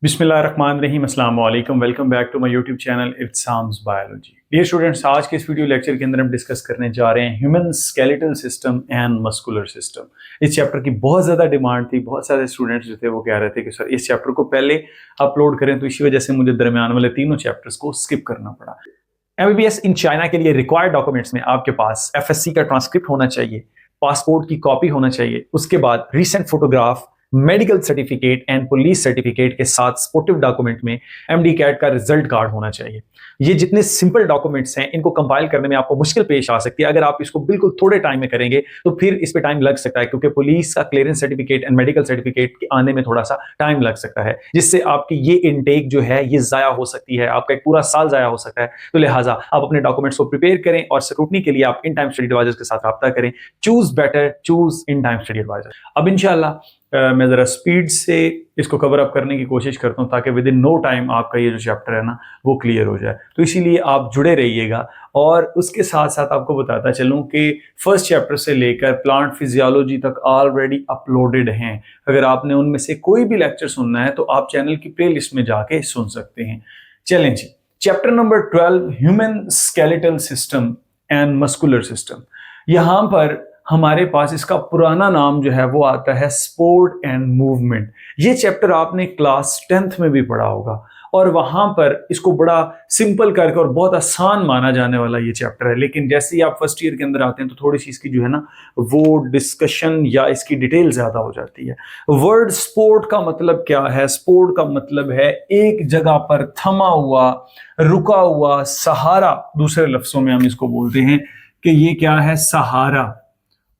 बिस्मिल्लाहिर्रहमानिर्रहीम, अस्सलाम वालेकुम। Welcome back to my YouTube channel Ibtisam's biology. Dear students, आज के इस वीडियो लेक्चर के अंदर हम डिस्कस करने जा रहे हैं human skeletal system and muscular system. इस चैप्टर की बहुत ज़्यादा डिमांड थी। बहुत सारे स्टूडेंट्स जो थे वो कह रहे थे कि सर इस चैप्टर को पहले अपलोड करें, तो इसी वजह से मुझे दरमियान वाले तीनों चैप्टर्स को स्किप करना पड़ा। एमबीबीएस इन चाइना के लिए रिक्वायर्ड डॉक्यूमेंट्स में आपके पास एफएससी का ट्रांसक्रिप्ट होना चाहिए, पासपोर्ट की कॉपी होना चाहिए, उसके बाद recent photograph, medical certificate and police certificate के साथ सपोर्टिव डॉक्यूमेंट में एमडी कैट का रिजल्ट कार्ड होना चाहिए। ये जितने सिंपल डॉक्यूमेंट्स हैं, इनको कंपाइल करने में आपको मुश्किल पेश आ सकती है। अगर आप इसको बिल्कुल थोड़े टाइम में करेंगे तो फिर इस पे टाइम लग सकता है, क्योंकि पुलिस का clearance certificate and medical certificate के आने में थोड़ा सा टाइम लग सकता है, जिससे आपकी ये इनटेक जो है ये जाया हो सकती है, आपका एक पूरा साल जाया हो सकता है। तो लिहाजा आप अपने डॉक्यूमेंट्स को प्रिपेयर करें और स्क्रूटनी के लिए आप इन टाइम स्टडी एडवाइजर्स के साथ रब्ता करें। Choose better, choose in time study advisor. अब इंशाल्लाह मैं ज़रा स्पीड से इसको कवर अप करने की कोशिश करता हूँ, ताकि विद इन नो टाइम आपका ये जो चैप्टर है ना वो क्लियर हो जाए। तो इसीलिए आप जुड़े रहिएगा। और उसके साथ साथ आपको बताता चलूँ कि फर्स्ट चैप्टर से लेकर प्लांट फिजियोलॉजी तक ऑलरेडी अपलोडेड हैं। अगर आपने उनमें से कोई भी लेक्चर सुनना है तो आप चैनल की प्लेलिस्ट में जाके सुन सकते हैं। चलें जी, chapter number 12, human skeletal system and muscular system. यहाँ पर हमारे पास इसका पुराना नाम जो है वो आता है स्पोर्ट एंड मूवमेंट। ये चैप्टर आपने क्लास 10th में भी पढ़ा होगा, और वहां पर इसको बड़ा सिंपल करके और बहुत आसान माना जाने वाला ये चैप्टर है। लेकिन जैसे ही आप फर्स्ट ईयर के अंदर आते हैं तो थोड़ी सी इसकी जो है ना वो डिस्कशन या इसकी डिटेल ज्यादा हो जाती है। वर्ड स्पोर्ट का मतलब क्या है? स्पोर्ट का मतलब है एक जगह पर थमा हुआ, रुका हुआ सहारा। दूसरे लफ्जों में हम इसको बोलते हैं कि ये क्या है? सहारा।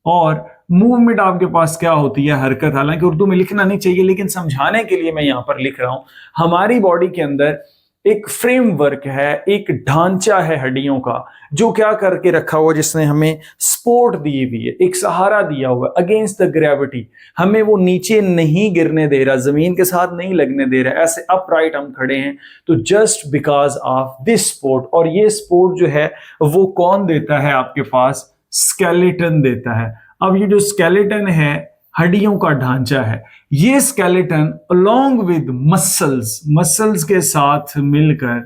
और मूवमेंट आपके पास क्या होती है? हरकत। हालांकि उर्दू में लिखना नहीं चाहिए, लेकिन समझाने के लिए मैं यहां पर लिख रहा हूं। हमारी बॉडी के अंदर एक फ्रेमवर्क है, एक ढांचा है हड्डियों का, जो क्या करके रखा हुआ, जिसने हमें सपोर्ट दी हुई है, एक सहारा दिया हुआ है अगेंस्ट द ग्रेविटी। हमें वो नीचे नहीं गिरने दे रहा, जमीन के साथ नहीं लगने दे रहा। ऐसे अपराइट हम खड़े हैं तो just because of this support. और ये सपोर्ट जो है वो कौन देता है? आपके पास स्केलेटन देता है। अब ये जो स्केलेटन है, हड्डियों का ढांचा है, ये स्केलेटन अलोंग विद मसल्स के साथ मिलकर,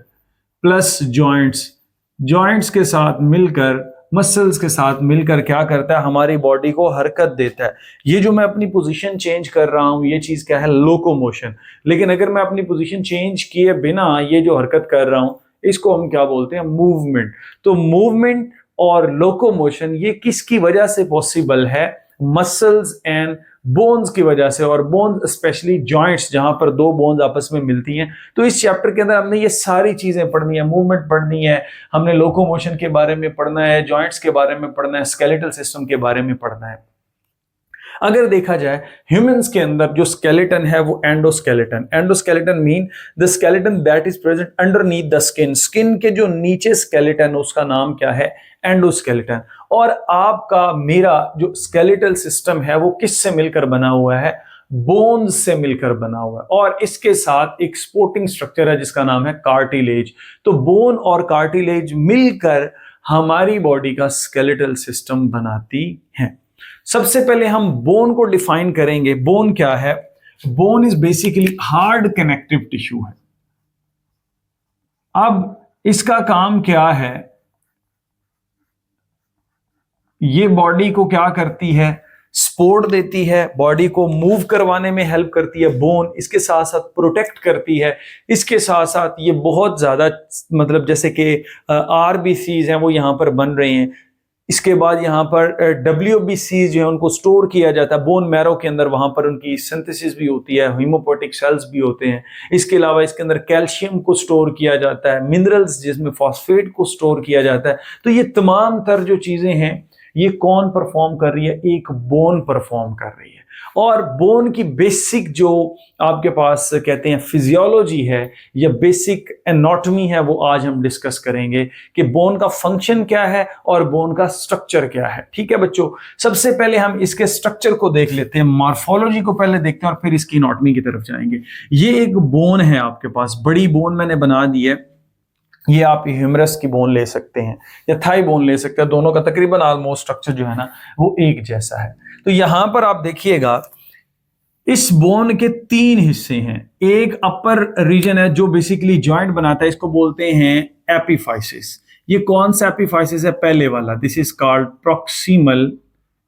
प्लस जॉइंट्स के साथ मिलकर, मसल्स के साथ मिलकर क्या करता है? हमारी बॉडी को हरकत देता है। ये जो मैं अपनी पोजीशन चेंज कर रहा हूं, ये चीज क्या है? लोकोमोशन। लेकिन अगर मैं अपनी पोजीशन चेंज किए बिना ये जो हरकत कर रहा हूं, इसको हम क्या बोलते हैं? मूवमेंट। तो मूवमेंट और लोकोमोशन ये किसकी वजह से पॉसिबल है? मसल्स एंड बोन्स की वजह से। और बोन्स स्पेशली जॉइंट्स, जहां पर दो बोन्स आपस में मिलती हैं। तो इस चैप्टर के अंदर हमने ये सारी चीजें पढ़नी है। मूवमेंट पढ़नी है, हमने लोकोमोशन के बारे में पढ़ना है, जॉइंट्स के बारे में पढ़ना है, स्केलेटल सिस्टम के बारे में पढ़ना है। अगर देखा जाए ह्यूमंस के अंदर जो स्केलेटन है वो endoskeleton mean the skeleton that is present underneath the skin के जो नीचे स्केलेटन, उसका नाम क्या है? एंडोस्केलेटन। और आपका मेरा जो स्केलेटल सिस्टम है वो किससे मिलकर बना हुआ है? बोन्स से मिलकर बना हुआ है। और इसके साथ एक सपोर्टिंग स्ट्रक्चर है जिसका नाम है कार्टिलेज। तो बोन और कार्टिलेज मिलकर हमारी बॉडी का स्केलेटल सिस्टम बनाती है। सबसे पहले हम बोन को डिफाइन करेंगे। बोन क्या है? Bone is basically hard connective tissue है। अब इसका काम क्या है? ये बॉडी को क्या करती है? सपोर्ट देती है, बॉडी को मूव करवाने में हेल्प करती है बोन। इसके साथ साथ प्रोटेक्ट करती है। इसके साथ साथ ये बहुत ज्यादा, मतलब जैसे कि आरबीसीज हैं वो यहां पर बन रहे हैं। इसके बाद यहाँ पर WBC जो है उनको स्टोर किया जाता है बोन मैरो के अंदर। वहां पर उनकी सिंथेसिस भी होती है, हीमोपोएटिक सेल्स भी होते हैं। इसके अलावा इसके अंदर कैल्शियम को स्टोर किया जाता है, मिनरल्स जिसमें फॉस्फेट को स्टोर किया जाता है। तो ये तमाम तर जो चीजें हैं ये कौन परफॉर्म कर रही है? एक बोन परफॉर्म कर रही है। और बोन की बेसिक जो आपके पास कहते हैं फिजियोलॉजी है या बेसिक एनाटॉमी है, वो आज हम डिस्कस करेंगे कि बोन का फंक्शन क्या है और बोन का स्ट्रक्चर क्या है। ठीक है बच्चों, सबसे पहले हम इसके स्ट्रक्चर को देख लेते हैं, मॉर्फोलॉजी को पहले देखते हैं और फिर इसकी एनाटॉमी की तरफ जाएंगे। ये एक बोन है आपके पास, बड़ी बोन मैंने बना दी है। ये आप ह्यूमरस की बोन ले सकते हैं या थाई बोन ले सकते हैं। दोनों का तकरीबन ऑलमोस्ट स्ट्रक्चर जो है ना वो एक जैसा है। तो यहां पर आप देखिएगा इस बोन के तीन हिस्से हैं। एक अपर रीजन है जो बेसिकली जॉइंट बनाता है, इसको बोलते हैं एपिफाइसिस। ये कौन सा एपिफाइसिस है? पहले वाला, this is called proximal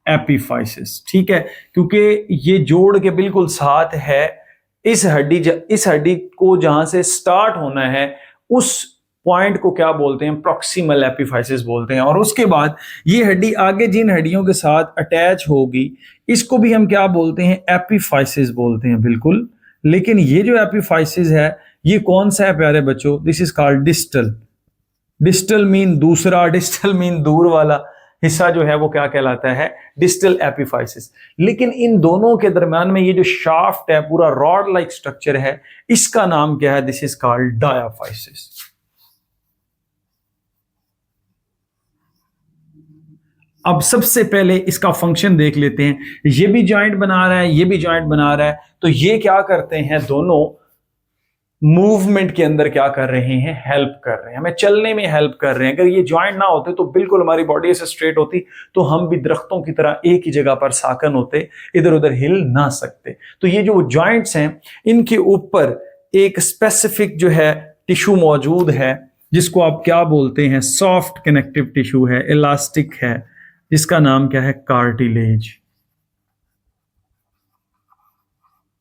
epiphysis. ठीक है, क्योंकि ये जोड़ के बिल्कुल साथ है। इस हड्डी को जहां से स्टार्ट होना है उस पॉइंट को क्या बोलते हैं? प्रॉक्सिमल एपिफाइसिस बोलते हैं। और उसके बाद ये हड्डी आगे जिन हड्डियों के साथ अटैच होगी इसको भी हम क्या बोलते हैं? एपिफाइसिस बोलते हैं, बिल्कुल। लेकिन ये जो एपिफाइसिस है ये कौन सा है प्यारे बच्चों? This is called distal. Distal mean दूसरा, डिस्टल मीन दूर वाला हिस्सा जो है वो क्या कहलाता है? Distal epiphysis. लेकिन इन दोनों के दरम्यान में ये जो शाफ्ट है, पूरा रॉड लाइक स्ट्रक्चर है, इसका नाम क्या है? This is called diaphysis. अब सबसे पहले इसका फंक्शन देख लेते हैं। ये भी जॉइंट बना रहा है, ये भी जॉइंट बना रहा है, तो ये क्या करते हैं? दोनों मूवमेंट के अंदर क्या कर रहे हैं? हेल्प कर रहे हैं, हमें चलने में हेल्प कर रहे हैं। अगर ये जॉइंट ना होते तो बिल्कुल हमारी बॉडी ऐसे स्ट्रेट होती तो हम भी दरख्तों की तरह एक ही जगह पर साकन होते, इधर उधर हिल ना सकते। तो ये जो जॉइंट्स हैं इनके ऊपर एक स्पेसिफिक जो है टिश्यू मौजूद है जिसको आप क्या बोलते हैं? सॉफ्ट कनेक्टिव टिश्यू है, इलास्टिक है, जिसका नाम क्या है? कार्टिलेज।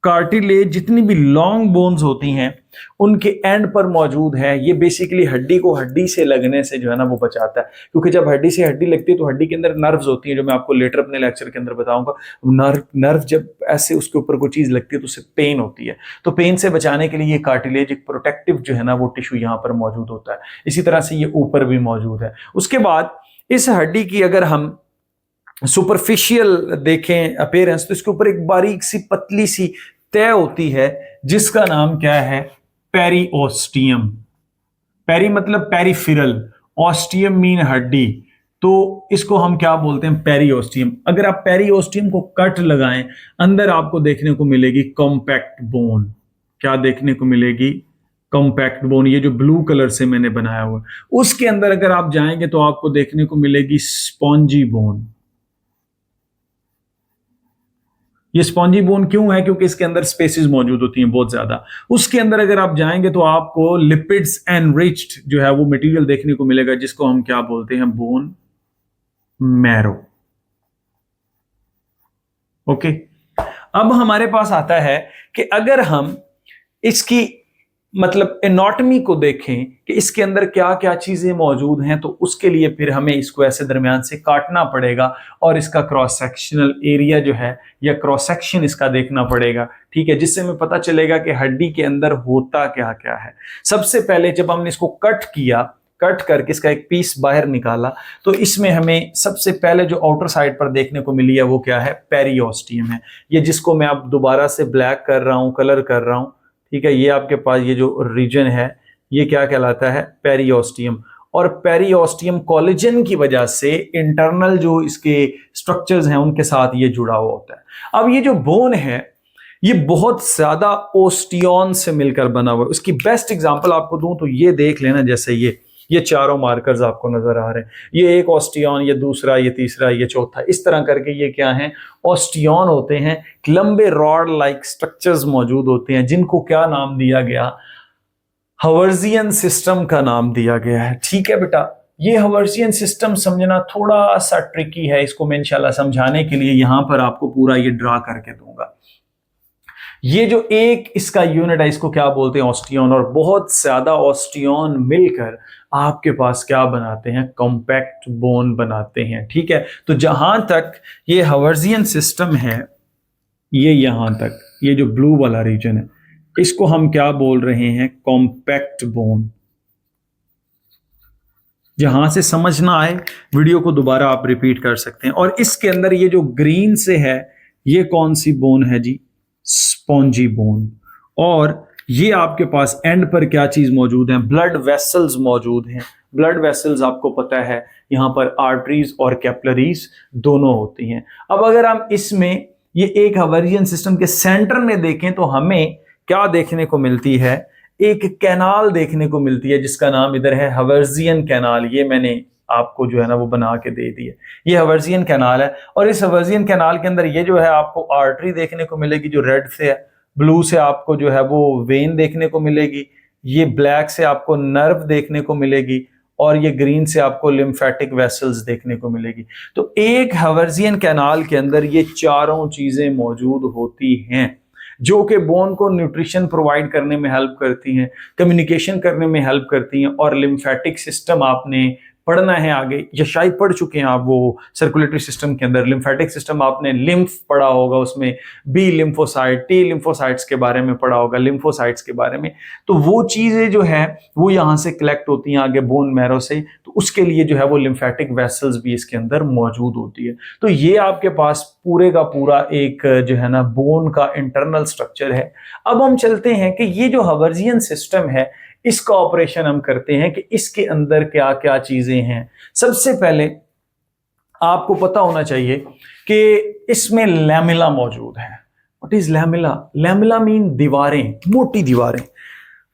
कार्टिलेज जितनी भी लॉन्ग बोन्स होती हैं उनके एंड पर मौजूद है। ये बेसिकली हड्डी को हड्डी से लगने से जो है ना वो बचाता है, क्योंकि जब हड्डी से हड्डी लगती है तो हड्डी के अंदर नर्व्स होती हैं, जो मैं आपको लेटर अपने लेक्चर के अंदर बताऊंगा। नर्व जब ऐसे उसके ऊपर कोई चीज लगती है तो उससे पेन होती है, तो पेन से बचाने के लिए ये कार्टिलेज एक प्रोटेक्टिव जो है ना वो टिश्यू यहाँ पर मौजूद होता है। इसी तरह से ये ऊपर भी मौजूद है। उसके बाद इस हड्डी की अगर हम सुपरफिशियल देखें अपीयरेंस, तो इसके ऊपर एक बारीक सी पतली सी तय होती है जिसका नाम क्या है? पेरिओस्टियम। पेरी मतलब पेरिफेरल, ऑस्टियम मीन हड्डी, तो इसको हम क्या बोलते हैं? पेरिओस्टियम। अगर आप पेरिओस्टियम को कट लगाएं, अंदर आपको देखने को मिलेगी कॉम्पैक्ट बोन। क्या देखने को मिलेगी? Compact bone. ये जो ब्लू कलर से मैंने बनाया हुआ, उसके अंदर अगर आप जाएंगे तो आपको देखने को मिलेगी स्पॉन्जी बोन। ये स्पॉन्जी बोन क्यों है? क्योंकि इसके अंदर स्पेसेस मौजूद होती हैं बहुत ज्यादा। उसके अंदर अगर आप जाएंगे तो आपको लिपिड्स एनरिच्ड जो है वो मटेरियल देखने को मिलेगा, जिसको हम क्या बोलते हैं? Bone marrow. ओके, अब हमारे पास आता है कि अगर हम इसकी मतलब एनाटॉमी को देखें कि इसके अंदर क्या क्या चीजें मौजूद हैं, तो उसके लिए फिर हमें इसको ऐसे दरमियान से काटना पड़ेगा और इसका क्रॉस सेक्शनल एरिया जो है या क्रॉस सेक्शन इसका देखना पड़ेगा। ठीक है, जिससे हमें पता चलेगा कि हड्डी के अंदर होता क्या क्या है। सबसे पहले जब हमने इसको कट किया, कट करके इसका एक पीस बाहर निकाला, तो इसमें हमें सबसे पहले जो आउटर साइड पर देखने को मिली है वो क्या है? पेरिओस्टियम है। ये जिसको मैं अब दोबारा से ब्लैक कर रहा हूं, कलर कर रहा हूं। ठीक है, ये आपके पास ये जो रीजन है ये क्या कहलाता है? पेरिओस्टियम। और पेरिओस्टियम कोलेजन की वजह से इंटरनल जो इसके स्ट्रक्चर्स हैं उनके साथ ये जुड़ा हुआ होता है। अब ये जो बोन है ये बहुत ज्यादा ओस्टियन से मिलकर बना हुआ है। उसकी बेस्ट एग्जांपल आपको दूं तो ये देख लेना, जैसे ये चारों मार्कर्स आपको नजर आ रहे हैं। ये एक ऑस्टियन, ये दूसरा, ये तीसरा, ये चौथा, इस तरह करके ये क्या है? ऑस्टियन होते हैं। लंबे रॉड लाइक स्ट्रक्चर्स मौजूद होते हैं जिनको क्या नाम दिया गया? हवर्जियन सिस्टम का नाम दिया गया है। ठीक है बेटा, ये हवर्जियन सिस्टम समझना थोड़ा सा ट्रिकी है, इसको मैं इंशाल्लाह समझाने के लिए यहां पर आपको पूरा ये ड्रा करके दूंगा। ये जो एक इसका यूनिट है इसको क्या बोलते हैं? ऑस्टियन। और बहुत ज्यादा ऑस्टियन मिलकर आपके पास क्या बनाते हैं? कॉम्पैक्ट बोन बनाते हैं। ठीक है, तो जहां तक ये हवर्जियन सिस्टम है, ये यहां तक ये जो ब्लू वाला रीजन है इसको हम क्या बोल रहे हैं? Compact bone. जहां से समझ ना आए वीडियो को दोबारा आप रिपीट कर सकते हैं। और इसके अंदर ये जो ग्रीन से है ये कौन सी बोन है जी? Spongy bone. और ये आपके पास एंड पर क्या चीज मौजूद है? ब्लड वेसल्स मौजूद हैं। ब्लड वेसल्स आपको पता है यहां पर आर्टरीज और कैपिलरीज दोनों होती हैं। अब अगर हम इसमें ये एक हवर्जियन सिस्टम के सेंटर में देखें तो हमें क्या देखने को मिलती है? एक कैनाल देखने को मिलती है जिसका नाम इधर है हवर्जियन कैनाल। ये मैंने आपको जो है ना वो बना के दे दी है। ये हवर्जियन कैनाल है और इस हवर्जियन कैनाल के अंदर ये जो है आपको आर्टरी देखने को मिलेगी जो रेड से है, ब्लू से आपको जो है वो वेन देखने को मिलेगी, ये ब्लैक से आपको नर्व देखने को मिलेगी और ये ग्रीन से आपको लिम्फेटिक वेसल्स देखने को मिलेगी। तो एक हवर्जियन कैनाल के अंदर ये चारों चीजें मौजूद होती हैं जो कि बोन को न्यूट्रिशन प्रोवाइड करने में हेल्प करती हैं, कम्युनिकेशन करने में हेल्प करती हैं और लिम्फेटिक सिस्टम आपने पढ़ना है आगे या शायद पढ़ चुके हैं आप वो सर्कुलेटरी सिस्टम के अंदर लिम्फेटिक सिस्टम आपने लिम्फ पढ़ा होगा, उसमें बी लिम्फोसाइट टी लिम्फोसाइट्स के बारे में पढ़ा होगा, लिम्फोसाइट्स के बारे में। तो वो चीजें जो है वो यहाँ से कलेक्ट होती हैं आगे बोन मैरो से, तो उसके लिए जो है वो लिम्फेटिक वेसल्स भी इसके अंदर मौजूद होती है। तो ये आपके पास पूरे का पूरा एक जो है ना बोन का इंटरनल स्ट्रक्चर है। अब हम चलते हैं कि ये जो हवर्जियन सिस्टम है इसका ऑपरेशन हम करते हैं कि इसके अंदर क्या क्या चीजें हैं। सबसे पहले आपको पता होना चाहिए कि इसमें लैमिला मौजूद है। What is lamella? Lamella mean दीवारें, मोटी दीवारें।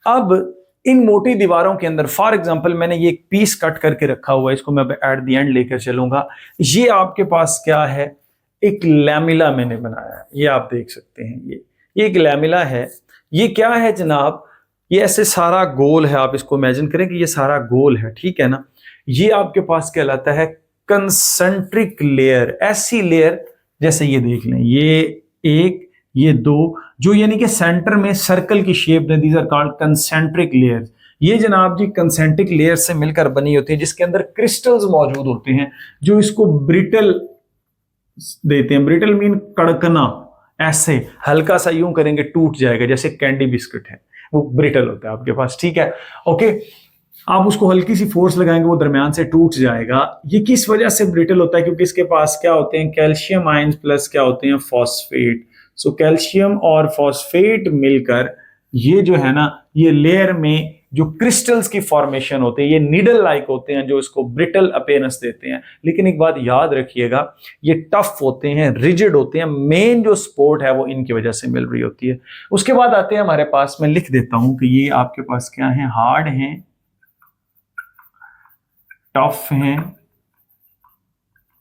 अब इन मोटी दीवारों के अंदर फॉर एग्जांपल मैंने ये एक पीस कट करके रखा हुआ है, इसको मैं एट द एंड लेकर चलूंगा। ये आपके पास क्या है? एक लैमिला मैंने बनाया है, ये आप देख सकते हैं। ये एक लैमिला है। ये क्या है जनाब? ये ऐसे सारा गोल है, आप इसको इमेजिन करें कि ये सारा गोल है, ठीक है ना। ये आपके पास कहलाता है कंसेंट्रिक लेयर। ऐसी लेयर जैसे ये देख लें, ये एक, ये दो, जो यानी कि सेंटर में सर्कल की शेप में, these are called concentric layers. ये जनाब जी कंसेंट्रिक लेयर से मिलकर बनी होती है जिसके अंदर क्रिस्टल्स मौजूद होते हैं जो इसको ब्रिटल देते हैं। ब्रिटल मीन कड़कना, ऐसे हल्का सा यूं करेंगे टूट जाएगा, जैसे कैंडी बिस्किट है वो ब्रिटल होता है आपके पास, ठीक है। ओके, आप उसको हल्की सी फोर्स लगाएंगे वो दरमियान से टूट जाएगा। ये किस वजह से ब्रिटल होता है? क्योंकि इसके पास क्या होते हैं? कैल्शियम आयंस प्लस क्या होते हैं? फॉस्फेट। सो कैल्शियम और फॉस्फेट मिलकर ये जो है ना ये लेयर में जो क्रिस्टल्स की फॉर्मेशन होते हैं ये नीडल लाइक होते हैं जो इसको ब्रिटल अपीयरेंस देते हैं। लेकिन एक बात याद रखिएगा, ये टफ होते हैं, रिजिड होते हैं। मेन जो सपोर्ट है वो इनकी वजह से मिल रही होती है। उसके बाद आते हैं हमारे पास, मैं लिख देता हूं कि ये आपके पास क्या है? हार्ड हैं, टफ हैं,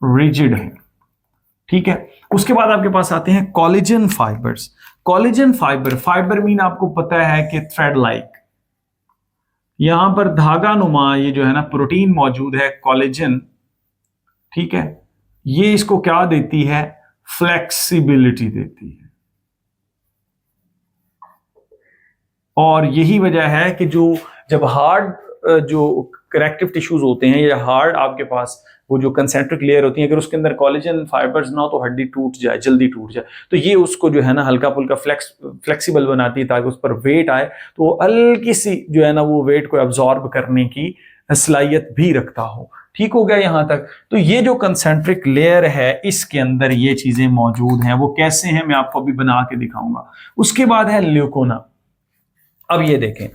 रिजिड हैं, ठीक है। उसके बाद आपके पास आते हैं collagen fibres. Collagen fibre, fibre mean आपको पता है कि थ्रेड लाइक, यहां पर धागा नुमा ये जो है ना प्रोटीन मौजूद है, कोलेजन, ठीक है। ये इसको क्या देती है? फ्लेक्सिबिलिटी देती है। और यही वजह है कि जो जब हार्ड जो कनेक्टिव टिश्यूज होते हैं या हार्ड आपके पास वो जो कंसेंट्रिक लेयर होती है, अगर उसके अंदर कोलेजन फाइबर्स ना हो तो हड्डी टूट जाए, जल्दी टूट जाए। तो ये उसको जो है ना हल्का फुल्का फ्लेक्सिबल बनाती है ताकि उस पर वेट आए, तो वो हल्की सी जो है ना वो वेट को एब्जॉर्ब करने की सलाहियत भी रखता हो। ठीक हो गया यहां तक? तो ये जो कंसेंट्रिक लेयर है इसके अंदर ये चीजें मौजूद हैं। वो कैसे हैं मैं आपको अभी बना के दिखाऊंगा। उसके बाद है ल्यूकोना। अब ये देखें,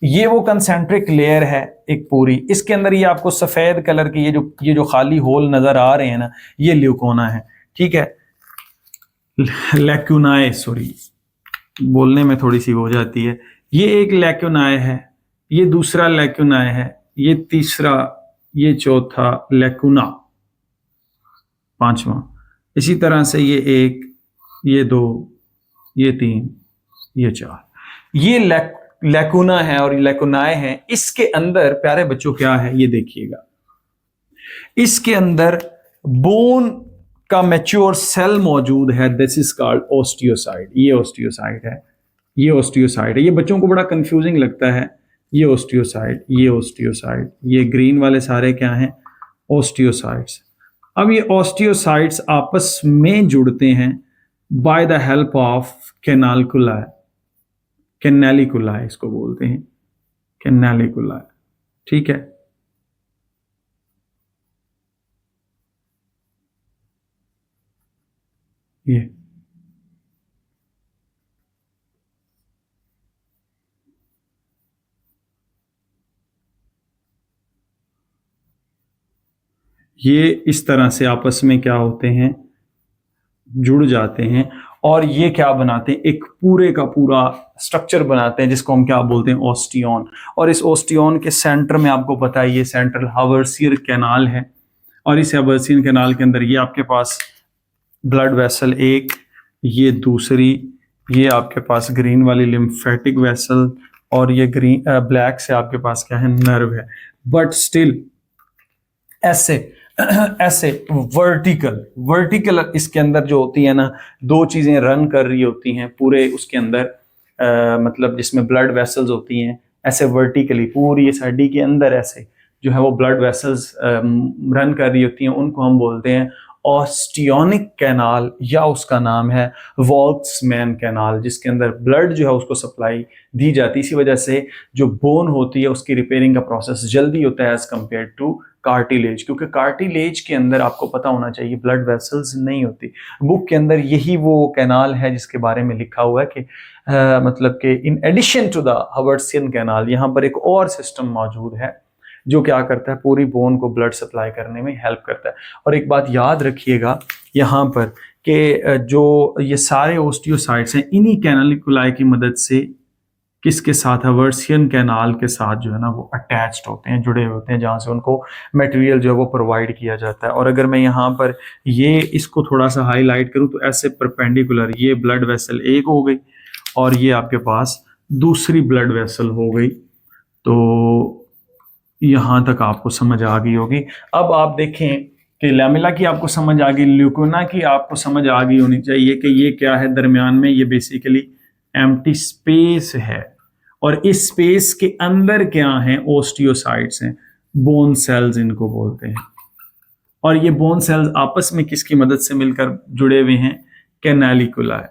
ये वो कंसेंट्रिक लेयर है एक पूरी, इसके अंदर ये आपको सफेद कलर की ये जो खाली होल नजर आ रहे हैं ना, ये ल्यूकोना है, ठीक है। लैक्यूनाए, सॉरी बोलने में थोड़ी सी हो जाती है। ये एक लैक्यूनाए है, ये दूसरा लैक्यूनाए है, ये तीसरा, ये चौथा लैक्यूना, पांचवा। इसी तरह से ये एक, ये दो, ये तीन, ये चार, ये लैकुना है और लैकुनाए हैं। इसके अंदर प्यारे बच्चों क्या है ये देखिएगा, इसके अंदर बोन का मैच्योर सेल मौजूद है, दिस इज कॉल्ड ओस्टियोसाइट। ये ओस्टियोसाइट है, ये ओस्टियोसाइट है। ये बच्चों को बड़ा कंफ्यूजिंग लगता है, ये ओस्टियोसाइट, ये ओस्टियोसाइट, ये ग्रीन वाले सारे क्या हैं? ओस्टियोसाइट्स। अब ये ओस्टियोसाइट्स आपस में जुड़ते हैं बाय द हेल्प ऑफ कैनालकुला, कैनालिकुला इसको बोलते हैं, कैनालिकुला, ठीक है। ये इस तरह से आपस में क्या होते हैं? जुड़ जाते हैं और ये क्या बनाते हैं, एक पूरे का पूरा स्ट्रक्चर बनाते हैं जिसको हम क्या बोलते हैं, ओस्टियन। और इस ओस्टियन के सेंटर में आपको पता है ये सेंट्रल हवर्सियर कैनाल है, और इस हवर्सियर कैनाल के अंदर ये आपके पास ब्लड वेसल एक, ये दूसरी, ये आपके पास ग्रीन वाली लिम्फेटिक वेसल, और ये ग्रीन ब्लैक से आपके पास क्या है, नर्व है। बट स्टिल ऐसे ऐसे वर्टिकल इसके अंदर जो होती है ना, दो चीजें रन कर रही होती हैं पूरे उसके अंदर, मतलब जिसमें ब्लड वेसल्स होती हैं, ऐसे वर्टिकली पूरी इस हड्डी के अंदर ऐसे जो है वो ब्लड वेसल्स रन कर रही होती हैं, उनको हम बोलते हैं ऑस्टियोनिक कैनाल, या उसका नाम है वॉल्क्समैन कैनाल, जिसके अंदर ब्लड जो है उसको सप्लाई दी जाती है। इसी वजह से जो बोन होती है उसकी रिपेयरिंग का प्रोसेस जल्दी होता है एज कम्पेयर टू कार्टिलेज, क्योंकि कार्टिलेज के अंदर आपको पता होना चाहिए ब्लड वेसल्स नहीं होती। बुक के अंदर यही वो कैनाल है जिसके बारे में लिखा हुआ है कि मतलब कि in addition to the Haversian canal, यहाँ पर एक और सिस्टम मौजूद है जो क्या करता है, पूरी बोन को ब्लड सप्लाई करने में हेल्प करता है। और एक बात याद रखिएगा यहाँ पर कि जो ये सारे ओस्टियोसाइट्स हैं, इन्हीं कैनालिकुलाई की मदद से किसके साथ, हवर्सियन कैनाल के साथ जो है ना वो अटैच्ड होते हैं, जुड़े होते हैं, जहाँ से उनको मटेरियल जो है वो प्रोवाइड किया जाता है। और अगर मैं यहाँ पर ये इसको थोड़ा सा हाईलाइट करूँ तो ऐसे परपेंडिकुलर ये ब्लड वेसल एक हो गई और ये आपके पास दूसरी ब्लड वेसल हो गई। तो यहाँ तक आपको समझ आ गई होगी। अब आप देखें कि लैमेला की आपको समझ आ गई, ल्यूकोना की आपको समझ आ गई होनी चाहिए कि ये क्या है दरमियान में, ये बेसिकली एम्प्टी स्पेस है, और इस स्पेस के अंदर क्या है, ओस्टियोसाइट्स हैं, बोन सेल्स इनको बोलते हैं। और ये बोन सेल्स आपस में किसकी मदद से मिलकर जुड़े हुए हैं, कैनालिकुलाई।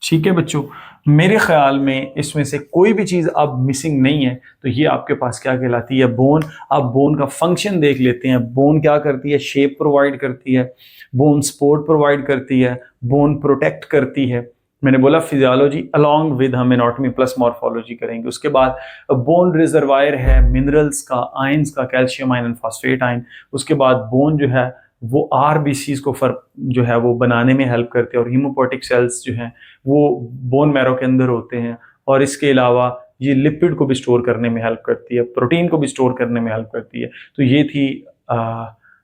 ठीक है बच्चों, मेरे ख्याल में इसमें से कोई भी चीज अब मिसिंग नहीं है, तो ये आपके पास क्या कहलाती है, बोन। अब बोन का फंक्शन देख लेते हैं। बोन क्या करती है, शेप प्रोवाइड करती है, बोन सपोर्ट प्रोवाइड करती है, बोन प्रोटेक्ट करती है। मैंने बोला फिजियोलॉजी अलॉन्ग विद हम एनाटॉमी प्लस मॉर्फोलॉजी करेंगे। उसके बाद बोन रिजर्वायर है मिनरल्स का, आयंस का, कैल्शियम आयन, फॉस्फेट आयन। उसके बाद बोन जो है वो आरबीसीज को जो है वो बनाने में हेल्प करते हैं, और हीमोपोटिक सेल्स जो हैं वो बोन मैरो के अंदर होते हैं। और इसके अलावा ये लिपिड को भी स्टोर करने में हेल्प करती है, प्रोटीन को भी स्टोर करने में हेल्प करती है। तो ये थी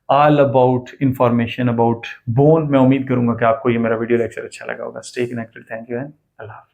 all about information about bone. मैं उम्मीद करूंगा कि आपको ये मेरा वीडियो लेक्चर अच्छा लगा होगा। Stay connected, thank you and अल्लाह हाफ़िज़।